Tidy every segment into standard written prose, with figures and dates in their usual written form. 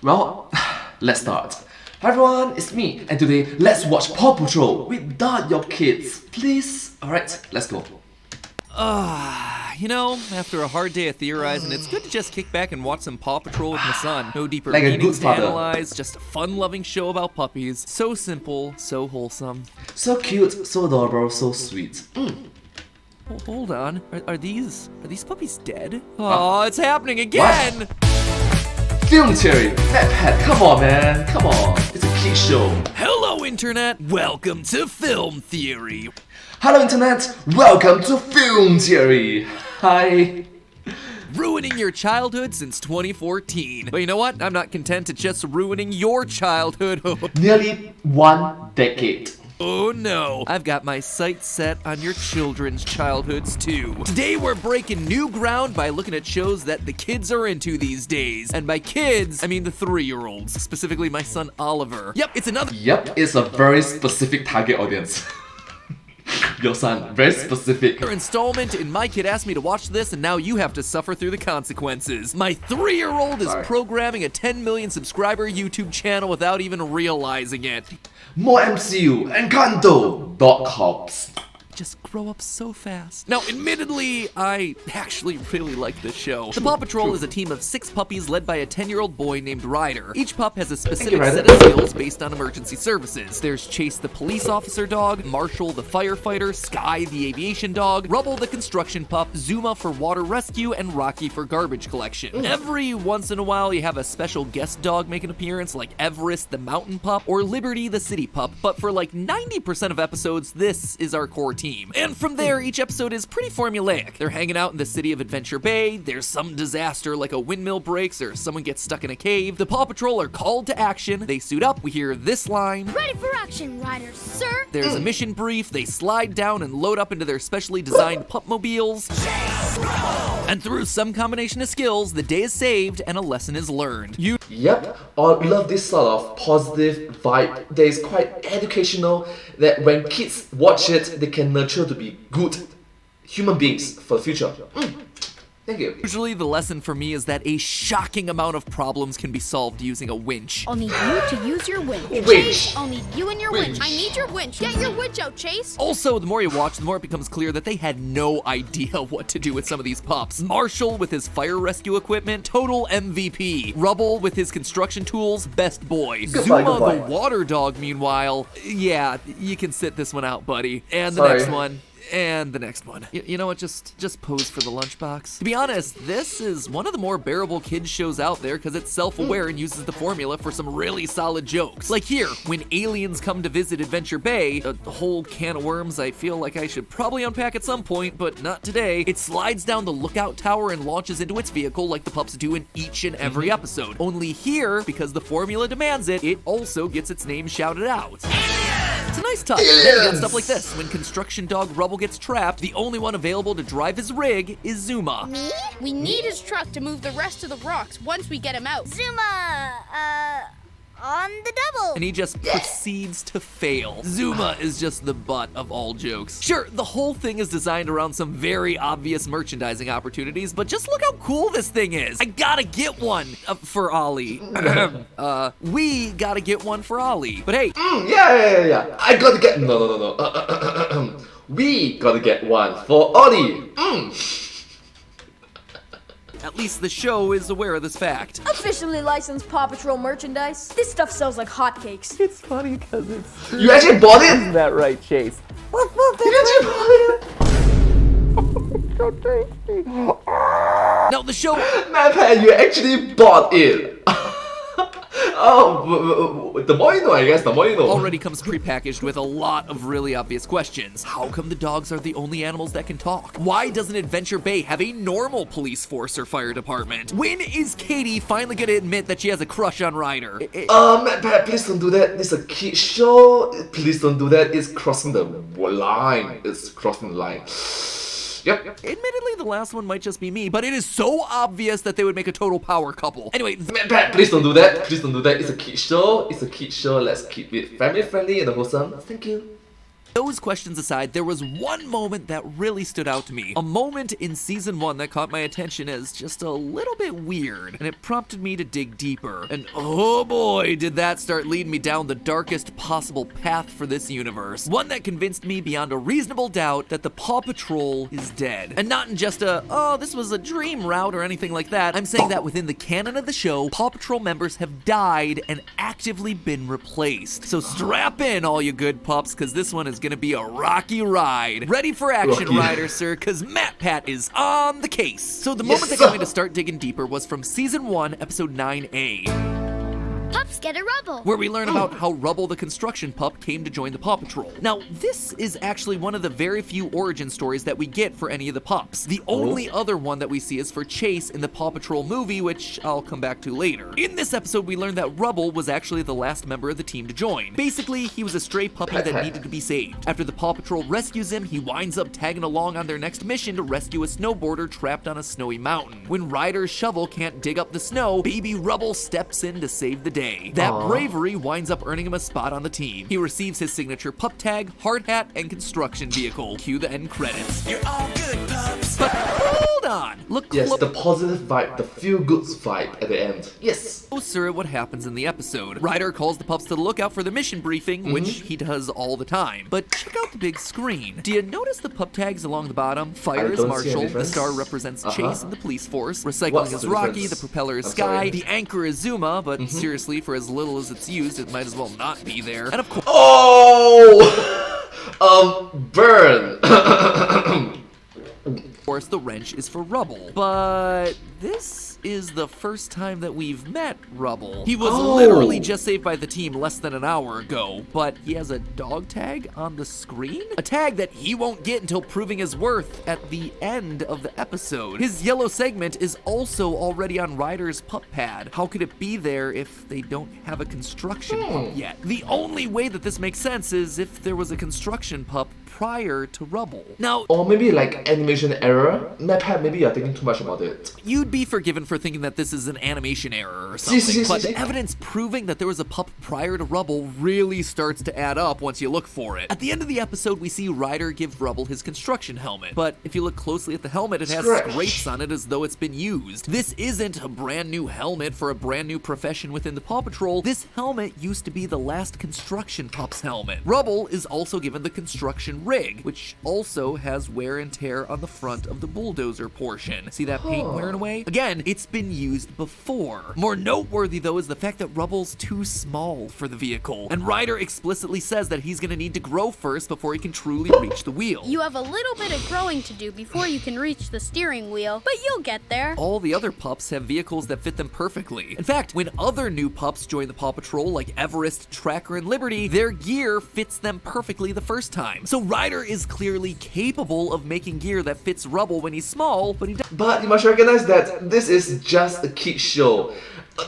Well, let's start. Hi everyone, it's me, and today let's watch Paw Patrol without your kids, please. Alright, let's go. You know, after a hard day of theorizing, it's good to just kick back and watch some Paw Patrol with my son. No deeper Like a meanings good to father. analyze, just a fun-loving show about puppies. So simple, so wholesome. So cute, so adorable, so sweet. Oh, hold on, are these puppies dead? Oh, it's happening again! What? Film Theory! Pet, come on man, come on. It's a kid show. Hello Internet, welcome to Film Theory. Hello Internet, welcome to Film Theory. Hi. Ruining your childhood since 2014. But you know what? I'm not content at just ruining your childhood. Nearly 1 decade. Oh no, I've got my sights set on your children's childhoods too. Today we're breaking new ground by looking at shows that the kids are into these days. And by kids, I mean the 3-year-olds, specifically my son Oliver. Yep, It's a very specific target audience. Your son, very specific. Installment in My Kid Asked Me to Watch This and now you have to suffer through the consequences. My 3-year-old is programming a 10 million subscriber YouTube channel without even realizing it. More MCU, Encanto, Dog Cops. Just grow up so fast. Now, admittedly, I actually really like this show. The Paw Patrol is a team of 6 puppies led by a 10-year-old boy named Ryder. Each pup has a specific set of skills based on emergency services. There's Chase the police officer dog, Marshall the firefighter, Sky the aviation dog, Rubble the construction pup, Zuma for water rescue, and Rocky for garbage collection. Every once in a while, you have a special guest dog make an appearance like Everest the mountain pup or Liberty the city pup, but for like 90% of episodes, this is our core team. And from there, each episode is pretty formulaic. They're hanging out in the city of Adventure Bay, there's some disaster like a windmill breaks or someone gets stuck in a cave. The Paw Patrol are called to action, they suit up, we hear this line. Ready for action, riders, sir! There's a mission brief, they slide down and load up into their specially designed pupmobiles. And through some combination of skills, the day is saved and a lesson is learned. Yep, I love this sort of positive vibe that is quite educational, that when kids watch it, they can nurture to be good human beings for the future. Thank you. Usually the lesson for me is that a shocking amount of problems can be solved using a winch. I'll need you to use your winch. Winch. Chase, I'll need you and your winch. I need your winch. Get your winch out, Chase. Also, the more you watch, the more it becomes clear that they had no idea what to do with some of these pups. Marshall with his fire rescue equipment, total MVP. Rubble with his construction tools, best boy. Zuma the water dog, meanwhile, yeah, you can sit this one out, buddy. And the next one. And the next one. You know what, just pose for the lunchbox. To be honest, this is one of the more bearable kids shows out there because it's self-aware and uses the formula for some really solid jokes. Like here, when aliens come to visit Adventure Bay, a whole can of worms I feel like I should probably unpack at some point, but not today. It slides down the lookout tower and launches into its vehicle like the pups do in each and every episode. Only here, because the formula demands it, it also gets its name shouted out. It's a nice touch. Then you got stuff like this. When construction dog Rubble gets trapped, the only one available to drive his rig is Zuma. Me? We need his truck to move the rest of the rocks once we get him out. Zuma, on the double. And he just proceeds to fail. Zuma is just the butt of all jokes. Sure, the whole thing is designed around some very obvious merchandising opportunities, but just look how cool this thing is. I gotta get one for Ollie. We gotta get one for Ollie. But hey. Yeah. I gotta get... No. We gotta get one for Ollie. At least the show is aware of this fact. Officially licensed Paw Patrol merchandise. This stuff sells like hotcakes. It's funny because it's true. You actually bought it? Isn't that right, Chase? You actually bought it? So tasty. Now the show... Pet, you actually bought it. Oh, the more you know, I guess, the more you know. Already comes prepackaged with a lot of really obvious questions. How come the dogs are the only animals that can talk? Why doesn't Adventure Bay have a normal police force or fire department? When is Katie finally gonna admit that she has a crush on Ryder? Pat, please don't do that. It's a kid show. Please don't do that. It's crossing the line. It's crossing the line. Yep. Admittedly, the last one might just be me, but it is so obvious that they would make a total power couple. Anyway, Pat, please don't do that. Please don't do that. It's a kid show. It's a kid show. Let's keep it family friendly and wholesome. Thank you. Those questions aside, there was one moment that really stood out to me. A moment in season 1 that caught my attention as just a little bit weird, and it prompted me to dig deeper. And oh boy, did that start leading me down the darkest possible path for this universe. One that convinced me beyond a reasonable doubt that the Paw Patrol is dead. And not in just a, oh, this was a dream route or anything like that. I'm saying that within the canon of the show, Paw Patrol members have died and actively been replaced. So strap in, all you good pups, because this one is gonna be a rocky ride. Ready for action, Ryder, sir, because Matt Pat is on the case. So the moment that got me to start digging deeper was from season 1, episode 9A. Pups get a Rubble, where we learn about how Rubble the construction pup came to join the Paw Patrol. Now, this is actually one of the very few origin stories that we get for any of the pups. The only other one that we see is for Chase in the Paw Patrol movie, which I'll come back to later. In this episode, we learned that Rubble was actually the last member of the team to join. Basically, he was a stray puppy that needed to be saved. After the Paw Patrol rescues him, he winds up tagging along on their next mission to rescue a snowboarder trapped on a snowy mountain. When Ryder's shovel can't dig up the snow, baby Rubble steps in to save the day. That bravery winds up earning him a spot on the team. He receives his signature pup tag, hard hat, and construction vehicle. Cue the end credits. You're all good, pups. But hold on. Look Yes, the positive vibe, the feel-good vibe at the end. Yes. Closer at what happens in the episode. Ryder calls the pups to the lookout for the mission briefing, which he does all the time. But check out the big screen. Do you notice the pup tags along the bottom? Fire is Marshall, the star represents Chase and the police force, recycling is Rocky, the propeller is Sky, the anchor is Zuma, but seriously, for as little as it's used, it might as well not be there. And of course, Burn. of course, the wrench is for Rubble. But this is the first time that we've met Rubble. He was literally just saved by the team less than an hour ago, but he has a dog tag on the screen? A tag that he won't get until proving his worth at the end of the episode. His yellow segment is also already on Ryder's pup pad. How could it be there if they don't have a construction pup yet? The only way that this makes sense is if there was a construction pup prior to Rubble. Now, or maybe like animation error. Maybe you're thinking too much about it. You'd be forgiven for thinking that this is an animation error or something, but evidence proving that there was a pup prior to Rubble really starts to add up once you look for it. At the end of the episode, we see Ryder give Rubble his construction helmet, but if you look closely at the helmet, it has scrapes on it as though it's been used. This isn't a brand new helmet for a brand new profession within the Paw Patrol. This helmet used to be the last construction pup's helmet. Rubble is also given the construction rig, which also has wear and tear on the front of the bulldozer portion. See that paint wearing away? Again, it's been used before. More noteworthy though is the fact that Rubble's too small for the vehicle, and Ryder explicitly says that he's gonna need to grow first before he can truly reach the wheel. You have a little bit of growing to do before you can reach the steering wheel, but you'll get there. All the other pups have vehicles that fit them perfectly. In fact, when other new pups join the Paw Patrol like Everest, Tracker, and Liberty, their gear fits them perfectly the first time. So Ryder is clearly capable of making gear that fits Rubble when he's small, but he doesn't. But you must recognize that this is just a kid show.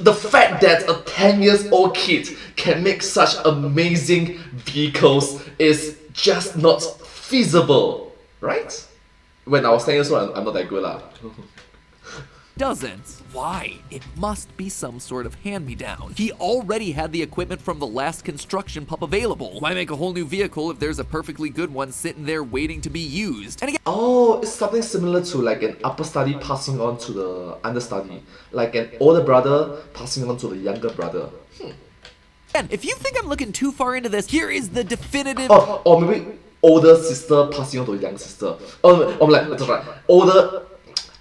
The fact that a 10-year-old kid can make such amazing vehicles is just not feasible, right? When I was 10 years old, I'm not that good lah. Doesn't. Why? It must be some sort of hand-me-down. He already had the equipment from the last construction pup available. Why make a whole new vehicle if there's a perfectly good one sitting there waiting to be used? And again, it's something similar to like an upper study passing on to the understudy. Like an older brother passing on to the younger brother. And if you think I'm looking too far into this, here is the definitive... Or maybe older sister passing on to younger sister. Or like,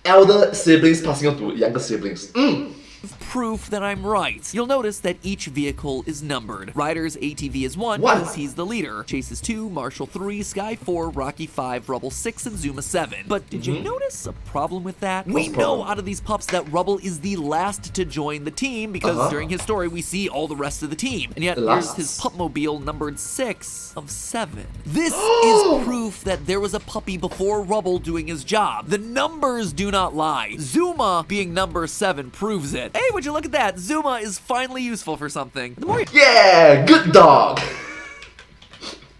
elder siblings passing on to younger siblings. Proof that I'm right. You'll notice that each vehicle is numbered. Ryder's ATV is 1 because he's the leader. Chase is 2, Marshall 3, Sky 4, Rocky 5, Rubble 6, and Zuma 7. But did you notice a problem with that? We know out of these pups that Rubble is the last to join the team because during his story we see all the rest of the team. And yet here's his pupmobile numbered 6 of 7. This is proof that there was a puppy before Rubble doing his job. The numbers do not lie. Zuma being number 7 proves it. Hey, would you look at that? Zuma is finally useful for something. Yeah, good dog.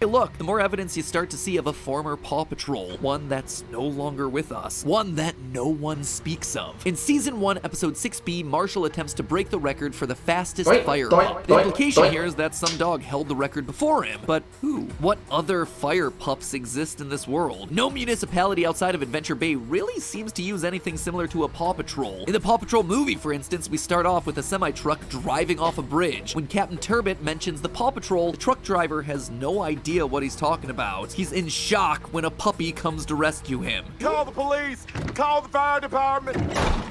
Hey look, the more evidence you start to see of a former Paw Patrol, one that's no longer with us, one that no one speaks of. In Season 1, Episode 6B, Marshall attempts to break the record for the fastest fire pup. The implication here is that some dog held the record before him, but who? What other fire pups exist in this world? No municipality outside of Adventure Bay really seems to use anything similar to a Paw Patrol. In the Paw Patrol movie, for instance, we start off with a semi-truck driving off a bridge. When Captain Turbot mentions the Paw Patrol, the truck driver has no idea what he's talking about. He's in shock when a puppy comes to rescue him. Call the police, call the fire department,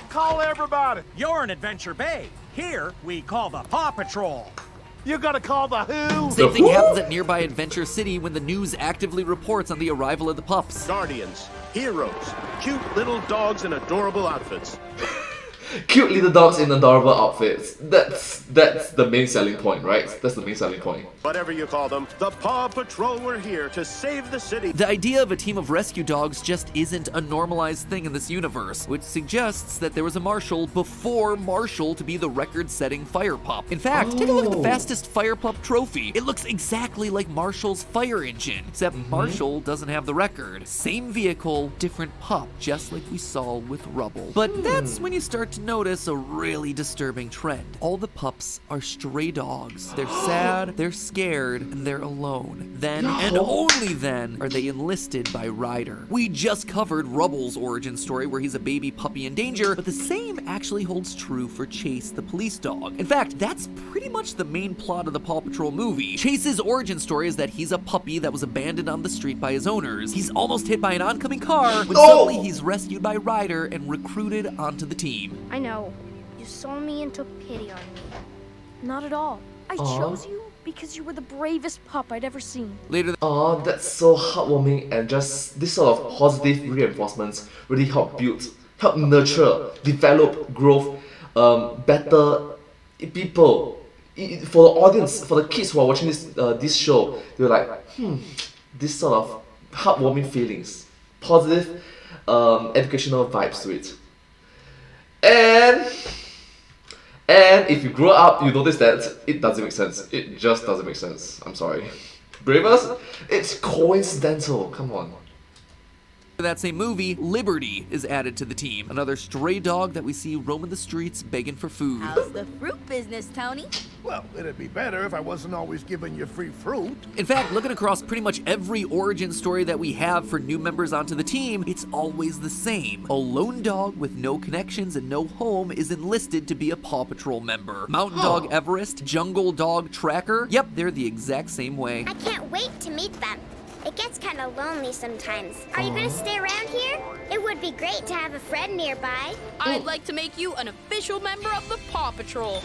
call everybody. You're in Adventure Bay. Here, we call the Paw Patrol. You gotta call the who? Same thing happens at nearby Adventure City when the news actively reports on the arrival of the pups. Guardians, heroes, cute little dogs in adorable outfits. Cute little dogs in adorable outfits. That's the main selling point, right? That's the main selling point. Whatever you call them, the Paw Patrol were here to save the city. The idea of a team of rescue dogs just isn't a normalized thing in this universe, which suggests that there was a Marshall before Marshall to be the record-setting fire pup. In fact, take a look at the fastest fire pup trophy. It looks exactly like Marshall's fire engine, except Marshall doesn't have the record. Same vehicle, different pup, just like we saw with Rubble. But that's when you start to notice a really disturbing trend. All the pups are stray dogs. They're sad, they're scared, and they're alone. Then, and only then, are they enlisted by Ryder. We just covered Rubble's origin story where he's a baby puppy in danger, but the same actually holds true for Chase, the police dog. In fact, that's pretty much the main plot of the Paw Patrol movie. Chase's origin story is that he's a puppy that was abandoned on the street by his owners. He's almost hit by an oncoming car when suddenly he's rescued by Ryder and recruited onto the team. I know. You saw me and took pity on me. Not at all. I chose you because you were the bravest pup I'd ever seen. Later, Oh, that's so heartwarming, and just this sort of positive reinforcements really help build, help nurture, develop, growth, better people. For the audience, for the kids who are watching this show, they're like, this sort of heartwarming feelings, positive, educational vibes to it. And if you grow up, you notice that it doesn't make sense. It just doesn't make sense. I'm sorry. Bravers, it's coincidental. Come on. that same movie, Liberty is added to the team. Another stray dog that we see roaming the streets begging for food. How's the fruit business, Tony? Well, it'd be better if I wasn't always giving you free fruit. In fact, looking across pretty much every origin story that we have for new members onto the team, it's always the same. A lone dog with no connections and no home is enlisted to be a Paw Patrol member. Mountain Dog Everest, Jungle Dog Tracker, yep, they're the exact same way. I can't wait to meet them. It gets kind of lonely sometimes. Are you going to stay around here? It would be great to have a friend nearby. I'd like to make you an official member of the Paw Patrol.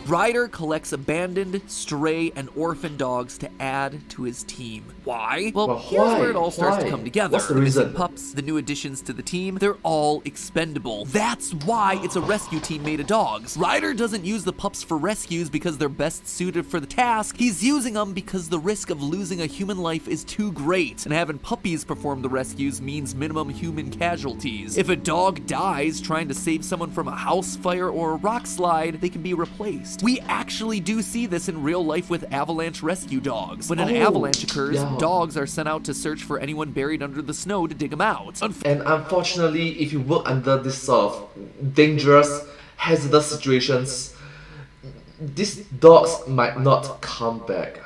Ryder collects abandoned, stray, and orphan dogs to add to his team. Why? Well, here's where it all starts to come together. What's the The missing reason? pups, the new additions to the team, they're all expendable. That's why it's a rescue team made of dogs. Ryder doesn't use the pups for rescues because they're best suited for the task. He's using them because the risk of losing a human life is too great, and having puppies perform the rescues means minimum human casualties. If a dog dies trying to save someone from a house fire or a rock slide, they can be replaced. We actually do see this in real life with avalanche rescue dogs. When an avalanche occurs, dogs are sent out to search for anyone buried under the snow to dig them out. And unfortunately, if you work under this sort of dangerous, hazardous situations, these dogs might not come back.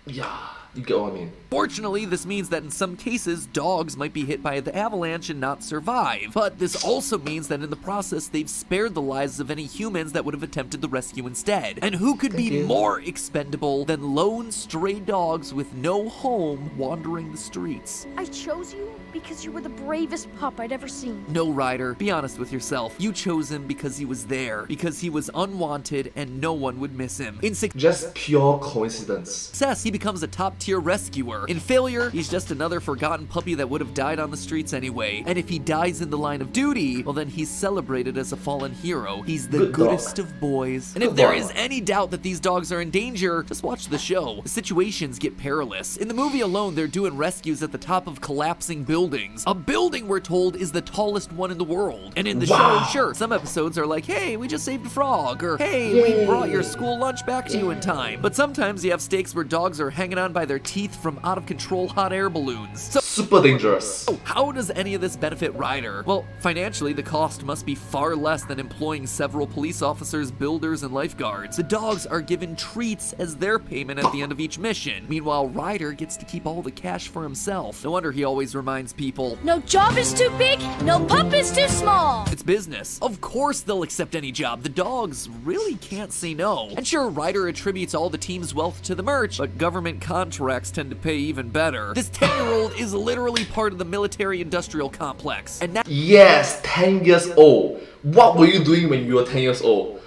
You get what I mean. Fortunately, this means that in some cases, dogs might be hit by the avalanche and not survive. But this also means that in the process, they've spared the lives of any humans that would have attempted the rescue instead. And who could be more expendable than lone stray dogs with no home wandering the streets? I chose you because you were the bravest pup I'd ever seen. No, Ryder, be honest with yourself. You chose him because he was there, because he was unwanted and no one would miss him. In Just pure coincidence. success, he becomes a top-tier rescuer. killer. In Failure, he's just another forgotten puppy that would have died on the streets anyway. And if he dies in the line of duty, well then he's celebrated as a fallen hero. He's the goodest of boys. And if there is any doubt that these dogs are in danger, just watch the show. The situations get perilous. In the movie alone, they're doing rescues at the top of collapsing buildings. A building, we're told, is the tallest one in the world. And in the show, sure, some episodes are like, hey, we just saved a frog, or hey, we brought your school lunch back to you in time. But sometimes you have stakes where dogs are hanging on by their teeth from out-of-control hot air balloons. So super dangerous. how does any of this benefit Ryder? Well, financially, the cost must be far less than employing several police officers, builders, and lifeguards. The dogs are given treats as their payment at the end of each mission. Meanwhile, Ryder gets to keep all the cash for himself. No wonder he always reminds people, No job is too big, no pup is too small. it's business. Of course they'll accept any job. The dogs really can't say no. And sure, Ryder attributes all the team's wealth to the merch, but government contracts tend to pay even better. This 10-year-old is literally part of the military-industrial complex. And now Yes, 10 years old. What were you doing when you were 10 years old?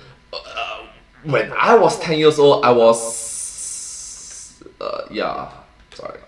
When I was 10 years old, I was... yeah, sorry.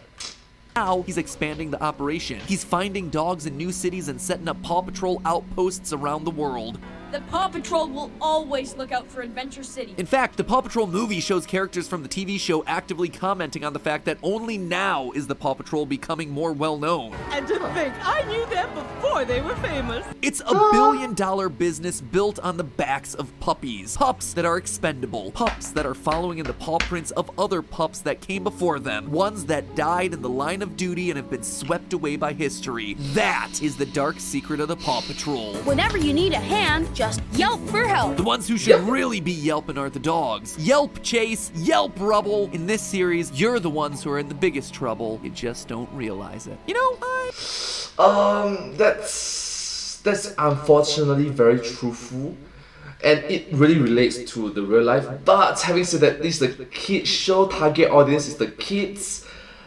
now he's expanding the operation. He's finding dogs in new cities and setting up Paw Patrol outposts around the world. The Paw Patrol will always look out for Adventure City. In fact, the Paw Patrol movie shows characters from the TV show actively commenting on the fact that only now is the Paw Patrol becoming more well-known. And to think I knew them before they were famous. It's a billion-dollar business built on the backs of puppies. Pups that are expendable. Pups that are following in the paw prints of other pups that came before them. Ones that died in the line of duty and have been swept away by history. That is the dark secret of the Paw Patrol. Whenever you need a hand, just yelp for help. The ones who should really be yelping are the dogs. Yelp, Chase. Yelp, Rubble. In this series, you're the ones who are in the biggest trouble. You just don't realize it. You know, That's unfortunately very truthful, and it really relates to the real life. But having said that, this is the kids show, target audience is the kids.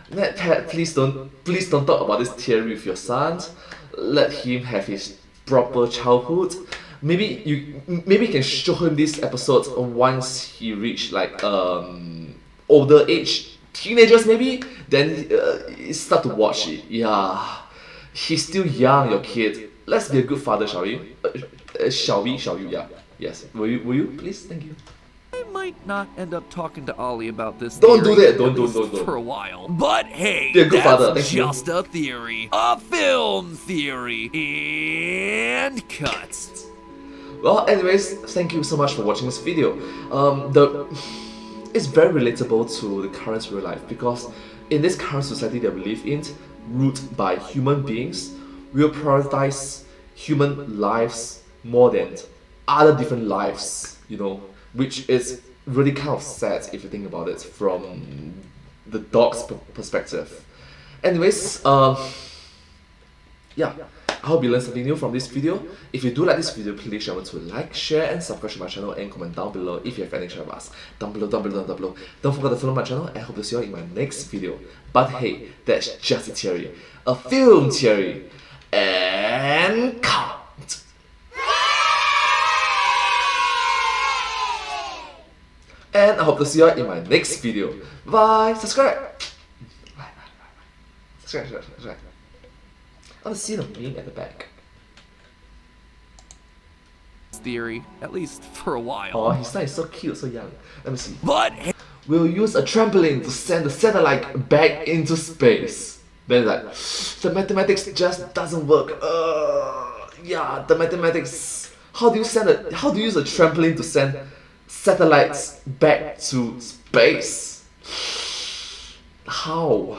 Please don't talk about this theory with your son. Let him have his proper childhood. Maybe you can show him these episodes once he reach like older age, teenagers maybe. Then start to watch it. Yeah, he's still young, your kid. Let's be a good father, shall we? Shall we? Yeah. Yes. Will you? Please. Thank you. I might not end up talking to Ollie about this. Don't do theory, that. Don't. For a while. But hey, Be a good that's father. Thank you. just a theory. A film theory. And cuts. Well, anyways, thank you so much for watching this video. It's very relatable to the current real life, because in this current society that we live in, ruled by human beings, we'll prioritize human lives more than other different lives, you know, which is really kind of sad if you think about it from the dog's perspective. Anyways, yeah, I hope you learned something new from this video. If you do like this video, please remember to like, share, and subscribe to my channel, and comment down below if you have any share of us. Down below. Don't forget to follow my channel, and I hope to see you in my next video. But hey, that's just a theory. A film theory. And cut. And I hope to see you in my next video. Bye. Subscribe. Bye. Subscribe. I want to see the meme at the back. Theory, at least for a while. Oh, his son is so cute, so young. Let me see. But We'll use a trampoline to send the satellite back into space. Then like, the mathematics just doesn't work. Yeah, the mathematics. How do you use a trampoline to send satellites back to space? How?